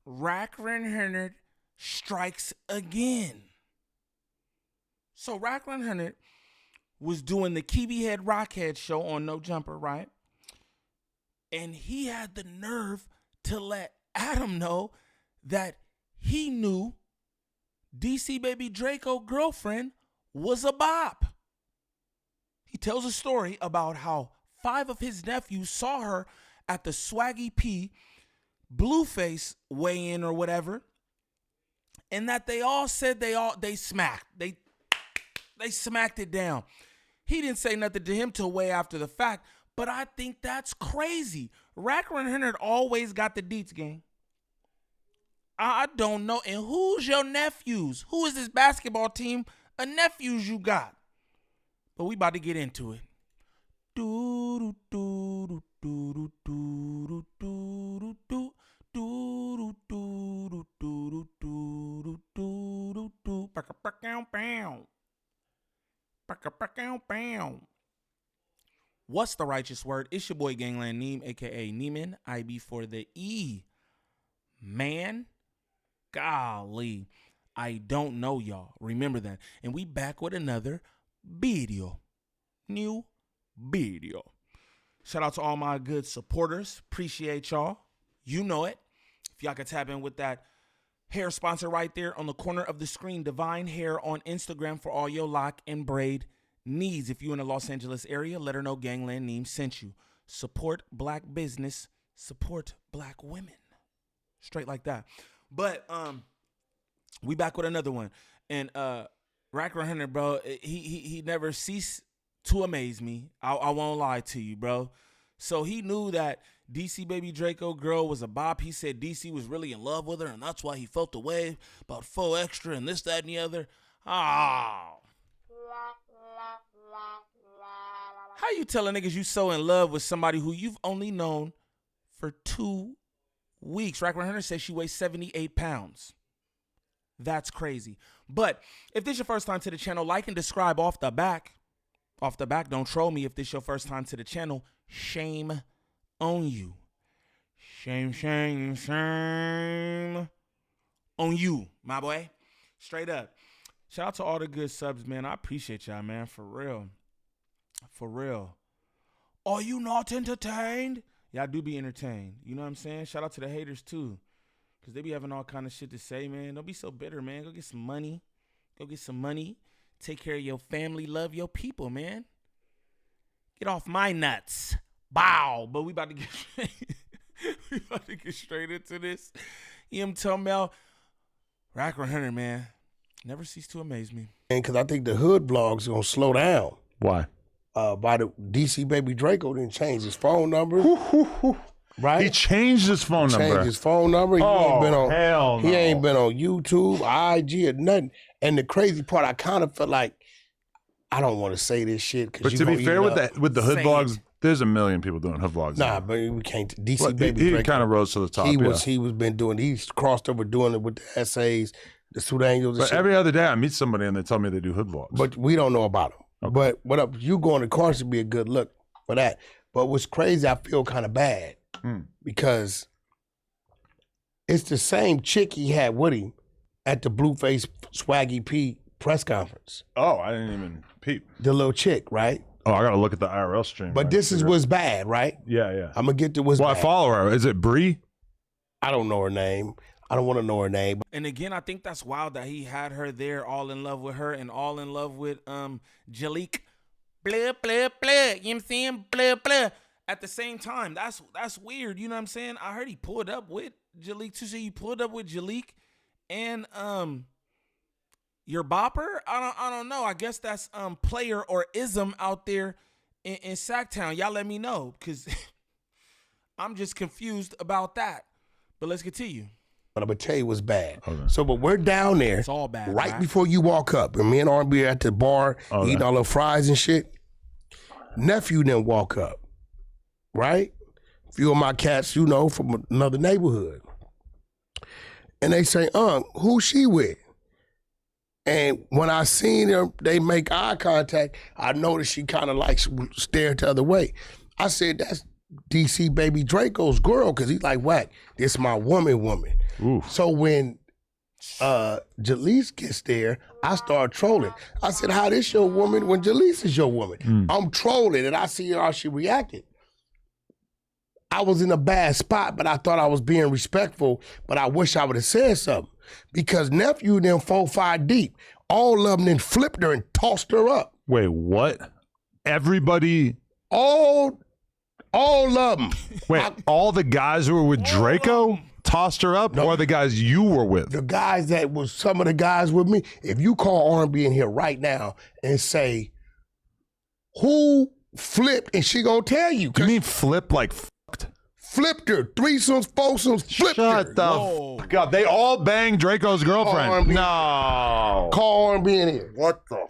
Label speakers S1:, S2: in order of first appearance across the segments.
S1: Wack100 strikes again. So Wack100 was doing the Kiwi Head Rockhead show on No Jumper, right? And he had the nerve to let Adam know that he knew DC Baby Draco girlfriend was a bop. He tells a story about how 5 of his nephews saw her at the Swaggy P Blueface weigh-in or whatever, and that they all said they smacked. They smacked it down. He didn't say nothing to him till way after the fact, but I think that's crazy. Wack100 always got the deets, gang. I don't know. And who's your nephews? Who is this basketball team of nephews you got? But we about to get into it. What's the righteous word? It's your boy Gangland Neem, aka Neiman. IB for the E. Man, golly, I don't know y'all. Remember that. And we back with another video. New video. Shout out to all my good supporters. Appreciate y'all. You know it. If y'all could tap in with that hair sponsor right there on the corner of the screen, Divine Hair on Instagram for all your lock and braid needs. If you're in the Los Angeles area, let her know Gangland Neem sent you. Support black business. Support black women. Straight like that. But we back with another one. And Wack100, bro, he never ceased to amaze me. I won't lie to you, bro. So he knew that DC Baby Draco girl was a bop. He said DC was really in love with her, and that's why he felt the way about 4 extra and this, that, and the other. Oh. How you telling niggas you so in love with somebody who you've only known for 2 weeks? Wack100 says she weighs 78 pounds. That's crazy. But if this is your first time to the channel, like and subscribe off the back. Off the back, don't troll me if this is your first time to the channel. Shame on you. Shame, shame, shame on you, my boy. Straight up. Shout out to all the good subs, man. I appreciate y'all, man. For real. For real. Are you not entertained? Y'all do be entertained. You know what I'm saying? Shout out to the haters, too. Because they be having all kind of shit to say, man. Don't be so bitter, man. Go get some money. Go get some money. Take care of your family. Love your people, man. Get off my nuts. Bow. But we about to get straight into this. You know what I'm talking about? Wack100, man. Never cease to amaze me.
S2: And because I think the hood vlogs are going to slow down.
S3: Why?
S2: By the DC Baby Draco didn't change his phone number. Right?
S3: He changed his phone number.
S2: Changed his phone number. He ain't been on,
S3: hell no.
S2: He ain't been on YouTube, IG, or nothing. And the crazy part, I kind of felt like, I don't want to say this shit.
S3: But to be fair with the hood vlogs, there's a million people doing hood vlogs.
S2: Nah, but we can't. DC
S3: well,
S2: Baby
S3: he
S2: Draco,
S3: kind of rose to the top.
S2: He's crossed over doing it with the essays, the Suit Angels.
S3: But every other day I meet somebody and they tell me they do hood vlogs.
S2: But we don't know about them. Okay. But what up? You going to course would be a good look for that. But what's crazy, I feel kind of bad because it's the same chick he had with him at the Blueface Swaggy P press conference.
S3: Oh, I didn't even peep.
S2: The little chick, right?
S3: Oh, I gotta look at the IRL stream.
S2: But this is what's bad, right?
S3: Yeah, yeah.
S2: I'm gonna get to what's bad.
S3: I follow her. Is it Bree?
S2: I don't know her name. I don't want to know her name.
S1: And again, I think that's wild that he had her there, all in love with her and all in love with Jalik. Blah, blah, blah. You know what I'm saying? Blah, blah. At the same time, that's weird. You know what I'm saying? I heard he pulled up with Jalik too. So you pulled up with Jalik and your bopper? I don't know. I guess that's player or ism out there in Sacktown. Y'all let me know, because I'm just confused about that. But let's continue.
S2: But I'm gonna tell you what's bad. Okay. So, but we're down there.
S1: It's all bad.
S2: Right before you walk up, and me and R&B are at the bar eating all the fries and shit. Nephew didn't walk up, right? A few of my cats, you know, from another neighborhood. And they say, who's she with? And when I seen her, they make eye contact, I noticed she kind of like stared the other way. I said, DC baby Draco's girl because he's like, Wack, this my woman.
S3: Oof.
S2: So when Jalise gets there, I start trolling. I said, how this your woman when Jalise is your woman? I'm trolling and I see how she reacted. I was in a bad spot, but I thought I was being respectful, but I wish I would have said something. Because nephew and them 4-5 deep, all of them then flipped her and tossed her up.
S3: Wait, what? Everybody?
S2: All of them.
S3: Wait, all the guys who were with Draco tossed her up, or the guys you were with?
S2: The guys that was some of the guys with me. If you call R&B in here right now and say, who flipped, and she gonna tell you.
S3: You mean flip like fucked?
S2: Flipped her. Threesomes, foursomes, flipped her.
S3: Shut the fuck up. They all banged Draco's girlfriend.
S2: R&B.
S3: No.
S2: Call R&B in here.
S3: What the?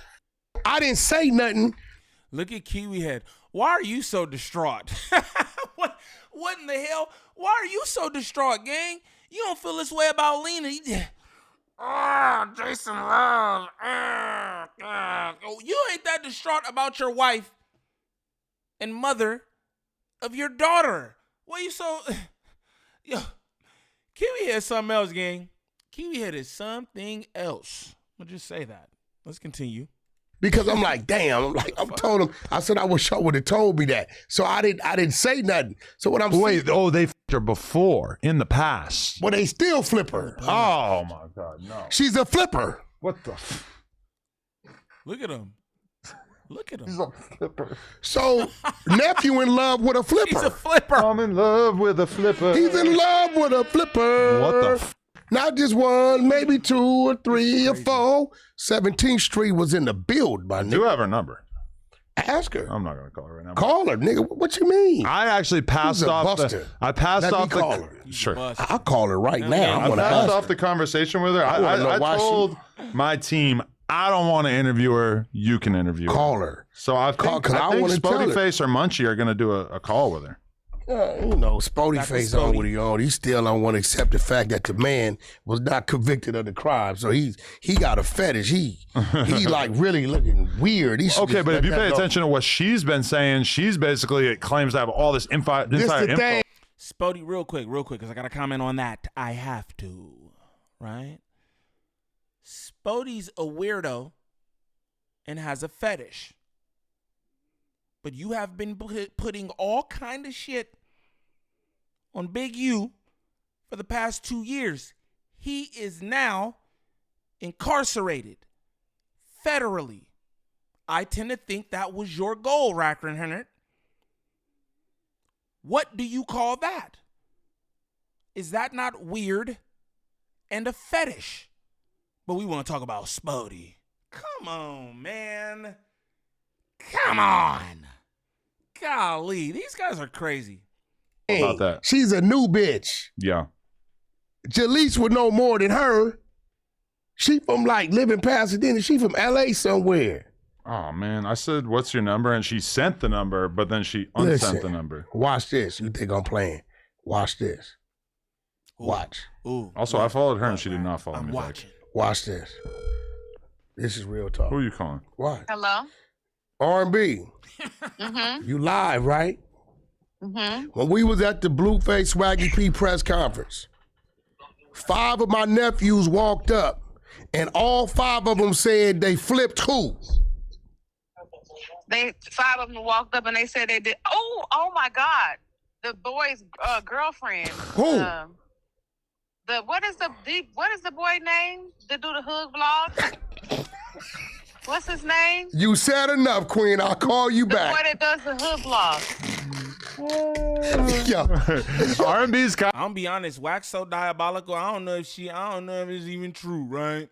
S2: I didn't say nothing.
S1: Look at Kiwi Head. Why are you so distraught? What in the hell? Why are you so distraught, gang? You don't feel this way about Lena. Jason Love. Oh, you ain't that distraught about your wife and mother of your daughter. Why you so... Yo, Kiwi Head is something else, gang. Kiwi Head is something else. I'll just say that. Let's continue.
S2: Because I'm like, damn. I told him. I said I wish y'all would have told me that. So I didn't say nothing. So what I'm saying,
S3: they f***ed her before in the past.
S2: well, they still flip her.
S3: Oh my God, no.
S2: She's a flipper.
S3: What the?
S1: Look at him. Look at him.
S3: He's a flipper.
S2: So nephew in love with a flipper.
S1: He's a flipper.
S3: I'm in love with a flipper.
S2: He's in love with a flipper.
S3: What the?
S2: Not just one, maybe 2 or 3 or 4. 17th Street was in the build, my
S3: Do you
S2: nigga.
S3: have her number?
S2: Ask her.
S3: I'm not gonna call her right now.
S2: Call her, nigga. What you mean?
S3: I actually passed
S2: Who's a
S3: off
S2: buster?
S3: I passed
S2: Let me
S3: off the
S2: call her.
S3: Sure.
S2: I'll call her right now.
S3: I
S2: I'm gonna
S3: passed
S2: ask
S3: off
S2: her.
S3: the conversation with her.
S2: wanna know
S3: I
S2: why she-
S3: told my team I don't want to interview her. You can interview her.
S2: Call her.
S3: So I think,
S2: 'cause I
S3: I think
S2: wanna tell her.
S3: Spody Face or Munchie are going to do a call with her.
S2: You know, Spody
S1: Back to
S2: face
S1: Spody.
S2: on what he on. He still don't want to accept the fact that the man was not convicted of the crime. So he got a fetish. He like really looking weird. He should
S3: Okay,
S2: just
S3: but
S2: let
S3: if you
S2: that
S3: pay
S2: go.
S3: attention to what she's been saying, she's basically claims to have all this inside
S2: This the
S3: info.
S2: thing.
S1: Spody, real quick, because I got to comment on that. I have to, right? Spody's a weirdo and has a fetish. But you have been putting all kind of shit on Big U for the past 2 years. He is now incarcerated federally. I tend to think that was your goal, Wack100. What do you call that? Is that not weird and a fetish? But we want to talk about Spody. Come on, man. Come on. Golly, these guys are crazy.
S3: About that.
S2: She's a new bitch.
S3: Yeah.
S2: Jalise would know more than her. She from like live in Pasadena. She from LA somewhere.
S3: Oh man, I said, "What's your number?" and she sent the number, but then she unsent the number.
S2: Watch this. You think I'm playing? Watch this.
S1: Ooh.
S2: Watch.
S1: Ooh.
S3: Also, I followed her and she did not follow
S1: I'm
S3: me
S1: watching.
S2: Watch this. This is real talk.
S3: back. Who are you calling?
S2: Why?
S4: Hello?
S2: R&B.
S4: Mm-hmm.
S2: You live, right?
S4: Mm-hmm.
S2: When we was at the Blueface Swaggy P press conference, 5 of my nephews walked up, and all 5 of them said they flipped who?
S4: 5 of them walked up and they said they did. Oh my God. The boy's girlfriend.
S2: Who?
S4: What is the boy name that do the hood vlog? What's his name?
S2: You said enough, Queen. I'll call you
S4: The boy
S2: back.
S4: that does the hood vlog.
S2: Yo.
S3: R&B's
S1: I'm gonna be honest, Wax so diabolical. I don't know if it's even true, right?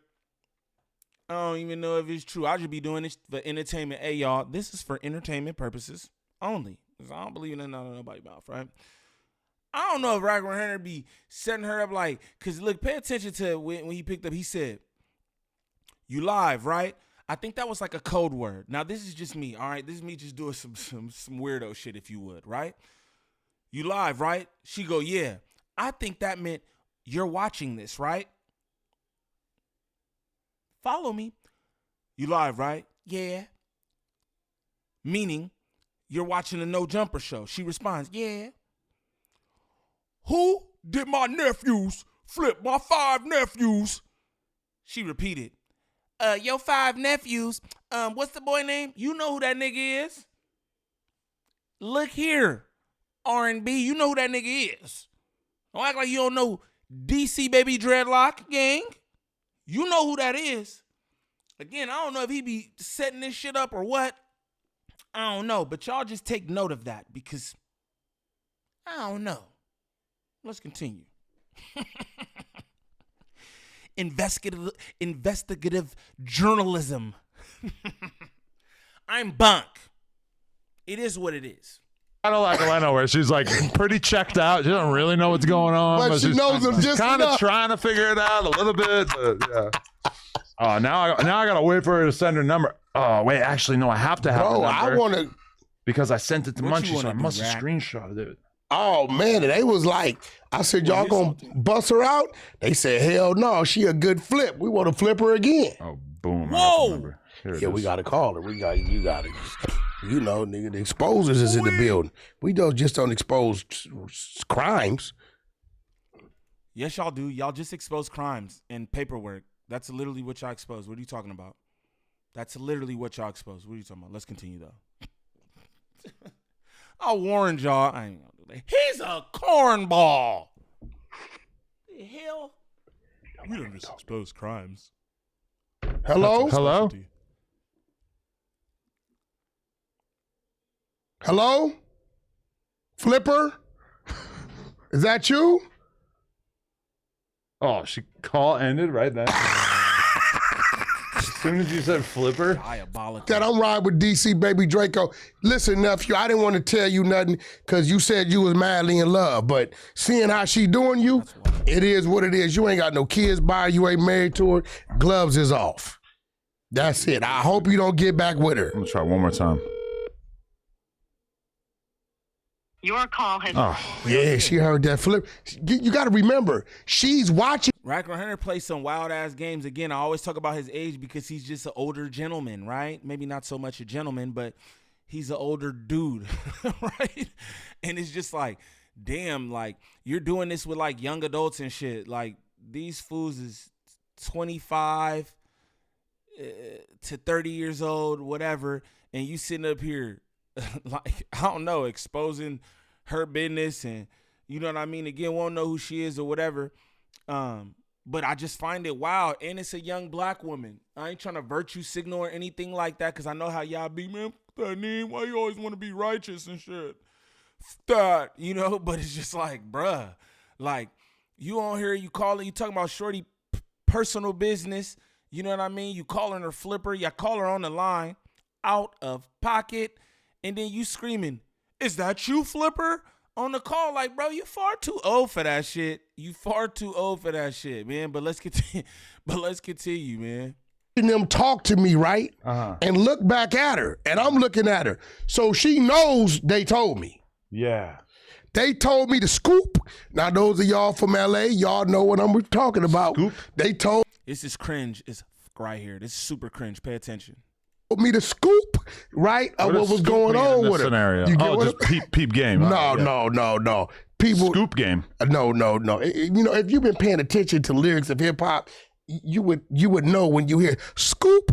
S1: I don't even know if it's true. I should be doing this for entertainment. Hey, y'all, this is for entertainment purposes only. 'Cause I don't believe in nothing out of nobody's mouth, right? I don't know if Wack100 be setting her up like, because look, pay attention to when he picked up, he said, "You live, right?" I think that was like a code word. Now, this is just me, all right? This is me just doing some weirdo shit, if you would, right? "You live, right?" She go, "Yeah." I think that meant you're watching this, right? Follow me. "You live, right?" "Yeah." Meaning, you're watching the No Jumper show. She responds, yeah. Who did my nephews flip? My 5 nephews. She repeated, your 5 nephews, what's the boy name? You know who that nigga is. Look here, R&B, you know who that nigga is. Don't act like you don't know DC Baby Dreadlock Gang. You know who that is. Again, I don't know if he be setting this shit up or what. I don't know, but y'all just take note of that because I don't know. Let's continue. Investigative journalism. I'm bunk. It is what it is.
S3: I don't like Elena where she's like pretty checked out. She doesn't really know what's going on,
S2: but she knows them just
S3: kind of
S2: enough.
S3: trying to figure it out a little bit. But yeah. Oh, now I gotta wait for her to send her number. Oh wait, actually no, I have to have her number.
S2: I want to
S3: because I sent it to
S1: What you
S3: Munchie, so I
S1: wanna
S3: must
S1: do,
S3: have
S1: Rack?
S3: screenshotted it.
S2: Oh man, they was like, I said, y'all gonna bust her out? They said, hell no, she a good flip. We want to flip her again.
S3: Oh boom!
S1: Whoa!
S3: I got the number. Here it
S2: Yeah,
S3: is.
S2: we gotta call her. You gotta, you know, nigga, the exposers is in the building. We just don't expose crimes.
S1: Yes, y'all do. Y'all just expose crimes and paperwork. That's literally what y'all expose. What are you talking about? That's literally what y'all expose. What are you talking about? Let's continue though. I warned y'all. I ain't gonna do that. He's a cornball. The hell? We don't just expose crimes.
S2: Hello?
S3: Hello?
S2: Hello? Flipper? Is that you?
S3: Oh, she call ended right then. As soon as you said flipper.
S1: Diabolical.
S2: That I'm riding with DC Baby Draco. Listen, nephew, I didn't want to tell you nothing because you said you was madly in love. But seeing how she doing you, it is what it is. You ain't got no kids by her. You ain't married to her. Gloves is off. That's it. I hope you don't get back with her.
S3: I'm gonna try one more time.
S4: Your call has.
S3: Oh,
S2: Yeah, she heard that flip. You got to remember, she's watching.
S1: Wack100 plays some wild ass games. Again, I always talk about his age because he's just an older gentleman, right? Maybe not so much a gentleman, but he's an older dude, right? And it's just like, damn, like you're doing this with like young adults and shit. Like these fools is 25 to 30 years old, whatever, and you sitting up here like, I don't know, exposing her business and you know what I mean? Again, won't know who she is or whatever. But I just find it wild. And it's a young black woman. I ain't trying to virtue signal or anything like that because I know how y'all be, man. That name, why you always want to be righteous and shit? That, you know, but it's just like, bruh, like you on here, you calling, you talking about shorty personal business. You know what I mean? You calling her flipper. You call her on the line out of pocket. And then you screaming, is that you, Flipper? On the call, like, bro, you far too old for that shit. You far too old for that shit, man. But let's continue, man.
S2: Them talk to me, right? And look back at her. And I'm looking at her. So she knows they told me.
S3: yeah.
S2: They told me to scoop. Now, those of y'all from LA, y'all know what I'm talking about.
S3: Scoop?
S2: They told
S1: This is cringe. It's right here. This is super cringe. Pay attention.
S2: me to scoop, right? Of what
S3: does
S2: was
S3: scoop
S2: going
S3: mean in
S2: on
S3: this
S2: with her.
S3: scenario?
S2: You get
S3: Oh,
S2: what
S3: just peep game.
S2: No,
S3: Yeah.
S2: no. People,
S3: Scoop game.
S2: no. You know, if you've been paying attention to lyrics of hip hop, you would know when you hear scoop,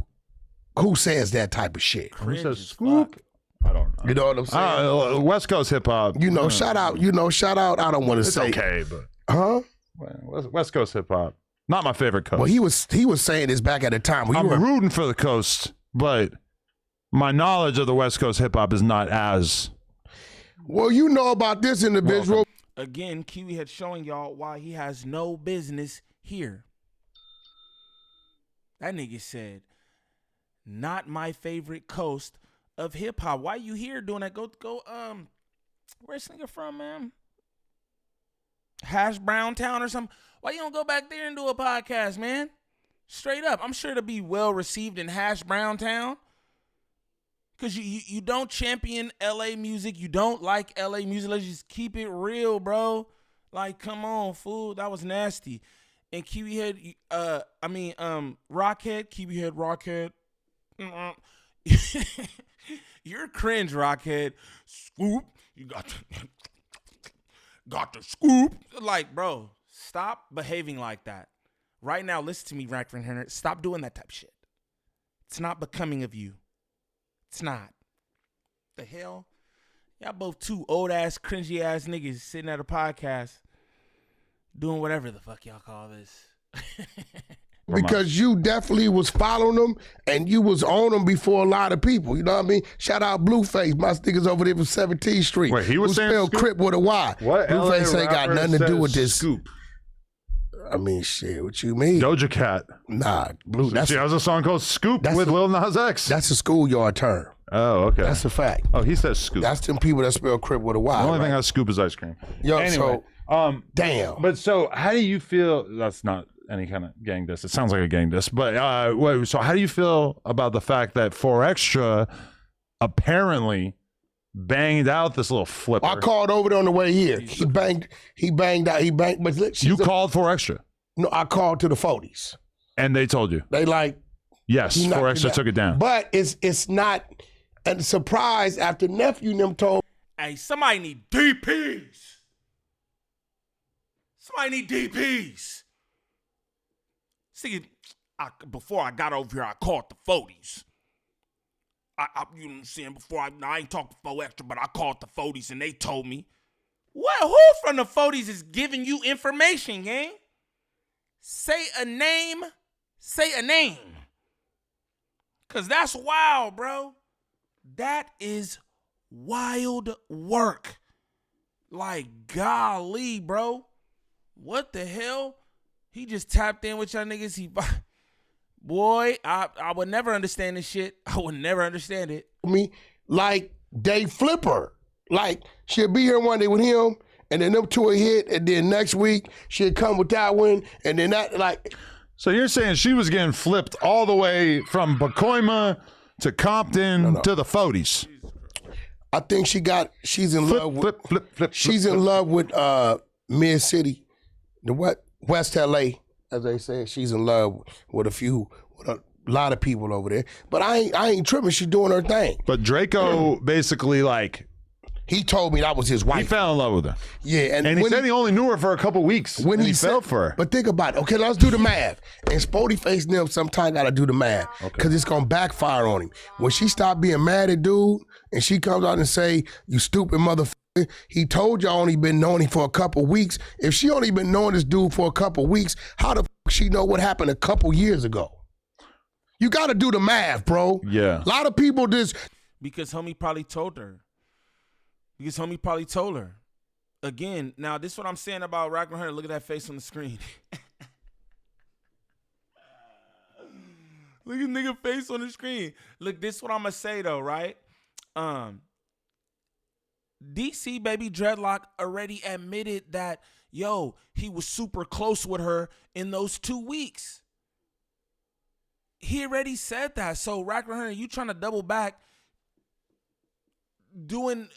S2: who says that type of shit.
S3: Who
S1: Cringe
S3: says
S1: as
S3: scoop?
S1: fuck.
S3: I don't know.
S2: You know what I'm saying?
S3: West Coast hip hop.
S2: You know, shout out. I don't want to
S3: It's
S2: say,
S3: okay, but
S2: huh?
S3: West Coast hip hop. Not my favorite coast.
S2: Well, he was saying this back at the time.
S3: I'm rooting for the coast, but my knowledge of the West Coast hip hop is not as.
S2: Well, you know about this individual.
S1: Again, Kiwi had showing y'all why he has no business here. That nigga said, not my favorite coast of hip hop. Why you here doing that? Go, where's this nigga from, man? Hash Brown Town or something? Why you don't go back there and do a podcast, man? Straight up. I'm sure to be well received in Hash Brown Town. Because you don't champion LA music. You don't like LA music. Let's just keep it real, bro. Like, come on, fool. That was nasty. And Kiwi Head, Rockhead, Kiwi Head, Rockhead. You're cringe, Rockhead. Scoop. You got the scoop. Like, bro, stop behaving like that. Right now, listen to me, Wack100. Stop doing that type of shit. It's not becoming of you. It's not. The hell? Y'all both two old-ass, cringy-ass niggas sitting at a podcast doing whatever the fuck y'all call this.
S2: Because you definitely was following them and you was on them before a lot of people. You know what I mean? Shout out Blueface. My niggas over there from 17th Street.
S3: Wait, he was saying
S2: spelled Crip with a Y.
S3: What
S2: Blueface
S3: LA
S2: ain't got nothing to do with this.
S3: Scoop.
S2: I mean, shit, what you mean?
S3: Doja Cat.
S2: Nah, Blue.
S3: She has a song called Scoop with Lil Nas X.
S2: That's a schoolyard term.
S3: Oh, okay.
S2: That's a fact.
S3: Oh, he says Scoop.
S2: That's them people that spell Crip with a Y.
S3: The only thing I scoop is ice cream.
S2: Yo,
S3: anyway,
S2: so, damn.
S3: But so, how do you feel? That's not any kind of gang diss. It sounds like a gang diss. But so how do you feel about the fact that 4Extra apparently banged out this little flipper?
S2: I called over there on the way here. He banged out. But look,
S3: you called 4Extra?
S2: No, I called to the 40s.
S3: And they told you?
S2: They like,
S3: yes, 4Extra took it down.
S2: But it's not a surprise after nephew and them told.
S1: Hey, somebody need DPs. Somebody need DPs. See, before I got over here, I called the 40s. You know what I'm saying? Before I ain't talked to 4Extra, but I called the 40s and they told me, well, who from the 40s is giving you information, gang? Say a name. Say a name. Because that's wild, bro. That is wild work. Like, golly, bro. What the hell? He just tapped in with y'all niggas. Boy, I would never understand this shit. I would never understand it.
S2: Me, like, they flipper. Like, she'll be here one day with him, and then them two will hit, and then next week, she'll come with that one, and then that, like.
S3: So you're saying she was getting flipped all the way from Pacoima to Compton to the 40s?
S2: I think she's in love with, she's in love with Mid-City, the West LA, as they say. She's in love with a lot of people over there. But I ain't tripping. She's doing her thing.
S3: But Draco basically, like,
S2: he told me that was his wife.
S3: He fell in love with her.
S2: Yeah,
S3: and he said he only knew her for a couple weeks when he fell for her.
S2: But think about it. Okay, let's do the math. And Spody Face and them sometime got to do the math because it's going to backfire on him. When she stopped being mad at dude and she comes out and say, you stupid motherfucker, he told you only been knowing him for a couple weeks. If she only been knowing this dude for a couple weeks, how the fuck she know what happened a couple years ago? You got to do the math, bro.
S3: Yeah.
S2: A lot of people just.
S1: Because homie probably told her. Again, now this is what I'm saying about Wack100. Look at that face on the screen. Look at nigga face on the screen. Look, this is what I'm going to say though, right? DC Baby Dreadlock already admitted that, yo, he was super close with her in those 2 weeks. He already said that. So Wack100, you trying to double back doing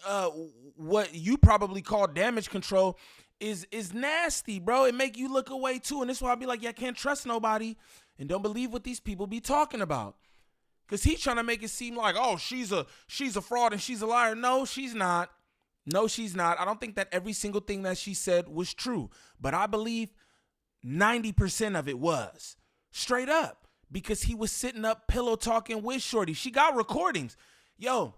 S1: what you probably call damage control is nasty, bro. It make you look away too. And this is why I be like, yeah, I can't trust nobody and don't believe what these people be talking about. Cause he's trying to make it seem like, oh, she's a fraud and she's a liar. No, she's not. No, she's not. I don't think that every single thing that she said was true, but I believe 90% of it was straight up because he was sitting up pillow talking with Shorty. She got recordings. Yo,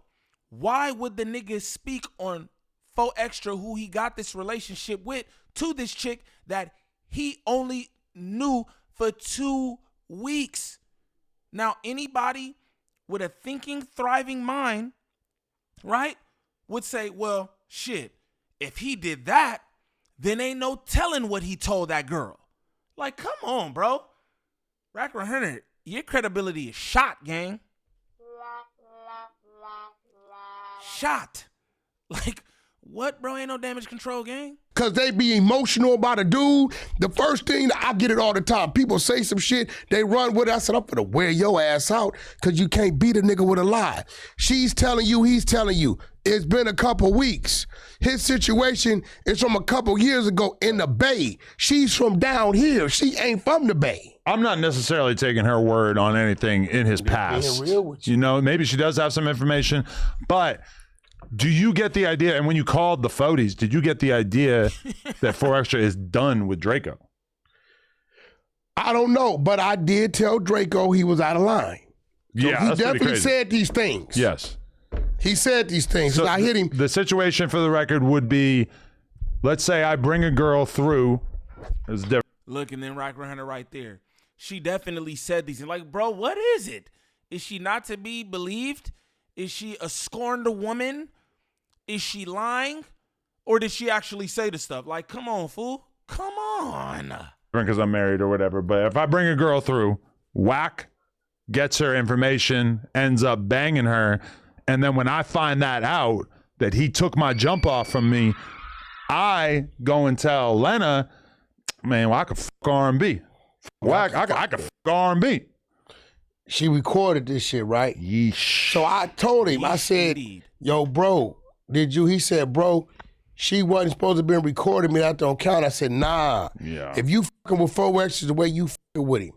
S1: why would the nigga speak on 4Extra, who he got this relationship with, to this chick that he only knew for 2 weeks? Now, anybody with a thinking, thriving mind, right, would say, well, shit, if he did that, then ain't no telling what he told that girl. Like, come on, bro. Wack100, your credibility is shot, gang. Shot. Like, what, bro? Ain't no damage control, gang.
S2: Because they be emotional about a dude. The first thing, I get it all the time. People say some shit, they run with it. I said, I'm finna wear your ass out because you can't beat a nigga with a lie. She's telling you, he's telling you. it's been a couple weeks. His situation is from a couple years ago in the Bay. She's from down here. She ain't from the Bay.
S3: I'm not necessarily taking her word on anything in his past.
S2: Being real with you.
S3: You know, maybe she does have some information, but do you get the idea? And when you called the Fodies, did you get the idea that 4Extra is done with Draco?
S2: I don't know, but I did tell Draco he was out of line. So
S3: Yeah,
S2: he
S3: that's pretty
S2: definitely
S3: crazy.
S2: said these things.
S3: Yes.
S2: He said these things.
S3: So
S2: I hit him.
S3: The situation for the record would be, let's say I bring a girl through. It's different.
S1: Look, and then Wack100 right there. She definitely said these. And like, bro, what is it? Is she not to be believed? Is she a scorned woman? Is she lying? Or did she actually say the stuff? Like, come on, fool. Come on.
S3: Because I'm married or whatever. But if I bring a girl through, Wack gets her information, ends up banging her. And then when I find that out, that he took my jump off from me, I go and tell Lena, man, well, I could fuck R&B. Wack, I could fuck R&B.
S2: She recorded this shit, right?
S3: Yeesh.
S2: So I told him, I said, yo, bro, did you? He said, bro, she wasn't supposed to be recording me out there on count. I said, nah.
S3: Yeah.
S2: If you fucking with 4Extra the way you fucking with him,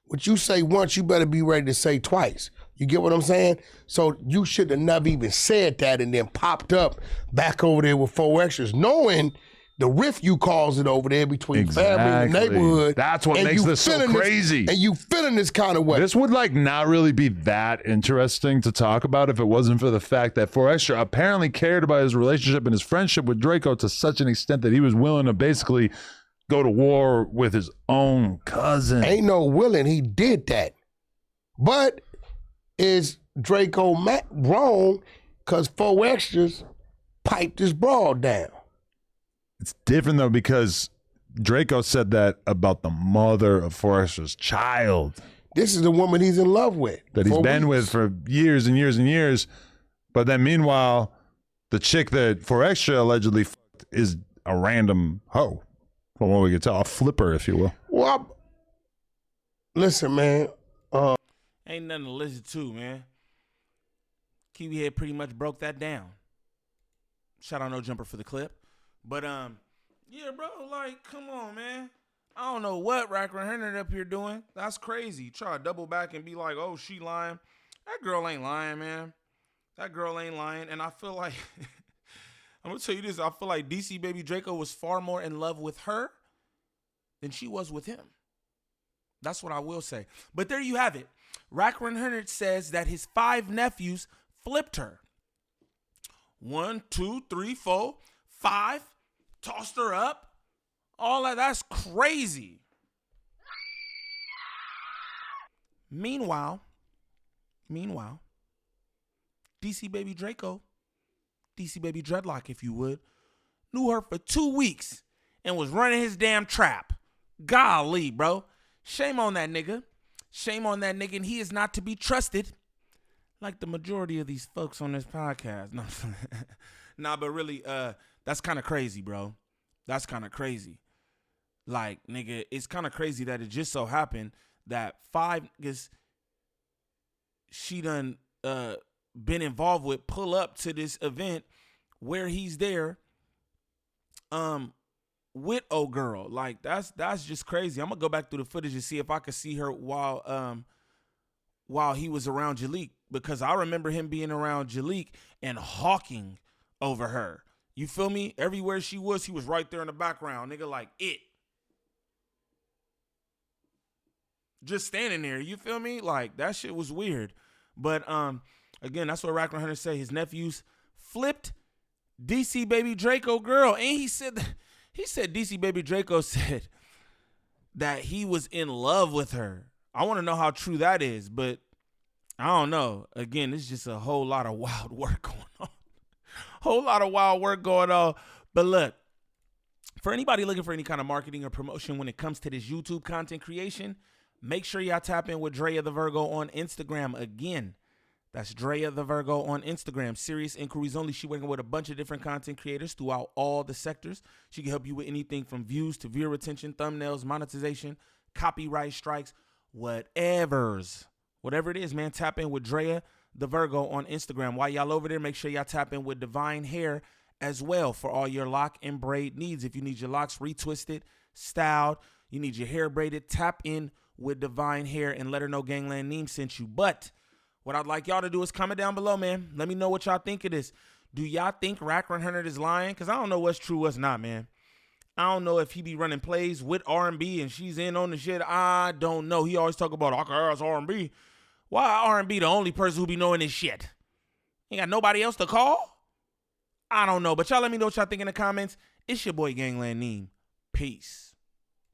S2: what you say once, you better be ready to say twice. You get what I'm saying? So you should have never even said that and then popped up back over there with 4Extras, knowing the rift you caused it over there between family and the neighborhood.
S3: That's what makes this so crazy.
S2: And you feeling this kind of way.
S3: This would like not really be that interesting to talk about if it wasn't for the fact that 4Extra apparently cared about his relationship and his friendship with Draco to such an extent that he was willing to basically go to war with his own cousin.
S2: Ain't no willing, he did that. But is Draco wrong because 4Extras piped his broad down?
S3: It's different though because Draco said that about the mother of 4Extra's child.
S2: This is the woman he's in love with.
S3: That he's been with for years and years and years. But then meanwhile, the chick that 4Extra allegedly fucked is a random hoe. From what we could tell, a flipper, if you will.
S2: Well, listen, man.
S1: Ain't nothing to listen to, man. Kiwi Head pretty much broke that down. Shout out No Jumper for the clip. But, yeah, bro, like, come on, man. I don't know what Wack100 up here doing. That's crazy. Try to double back and be like, oh, she lying. That girl ain't lying, man. That girl ain't lying. And I feel like, I'm going to tell you this. I feel like DC Baby Draco was far more in love with her than she was with him. That's what I will say. But there you have it. Wack100 says that his 5 nephews flipped her. 1, 2, 3, 4, 5. Tossed her up. All that. That's crazy. Meanwhile, DC Baby Draco, DC Baby Dreadlock, if you would, knew her for 2 weeks and was running his damn trap. Golly, bro. Shame on that nigga. Shame on that nigga, and he is not to be trusted like the majority of these folks on this podcast. No, nah, but really, that's kind of crazy, bro. That's kind of crazy. Like, nigga, it's kind of crazy that it just so happened that 5 niggas she done been involved with pull up to this event where he's there with old girl. Like, that's just crazy. I'm gonna go back through the footage and see if I could see her while he was around Jalik, because I remember him being around Jalik and hawking over her. You feel me? Everywhere she was, he was right there in the background, nigga, like it. Just standing there, you feel me? Like, that shit was weird. But again, that's what Wack100 say. His nephews flipped DC Baby Draco girl. And he said DC Baby Draco said that he was in love with her. I want to know how true that is, but I don't know. Again, it's just a whole lot of wild work going on. Whole lot of wild work going on. But look, for anybody looking for any kind of marketing or promotion when it comes to this YouTube content creation, make sure y'all tap in with Drea the Virgo on Instagram. Again, that's Drea the Virgo on Instagram. Serious inquiries only. She working with a bunch of different content creators throughout all the sectors. She can help you with anything from views to viewer retention, thumbnails, monetization, copyright strikes, whatever it is, man. Tap in with Drea the Virgo on Instagram. While y'all over there, make sure y'all tap in with Divine Hair as well for all your lock and braid needs. If you need your locks retwisted, styled, you need your hair braided, tap in with Divine Hair and let her know Gangland Neem sent you. But what I'd like y'all to do is comment down below, man. Let me know what y'all think of this. Do y'all think Wack100 is lying? Because I don't know what's true, what's not, man. I don't know if he be running plays with R&B and she's in on the shit. I don't know. He always talk about, I can ask R&B. Why R&B the only person who be knowing this shit? Ain't got nobody else to call? I don't know. But y'all let me know what y'all think in the comments. It's your boy Gangland Neem. Peace.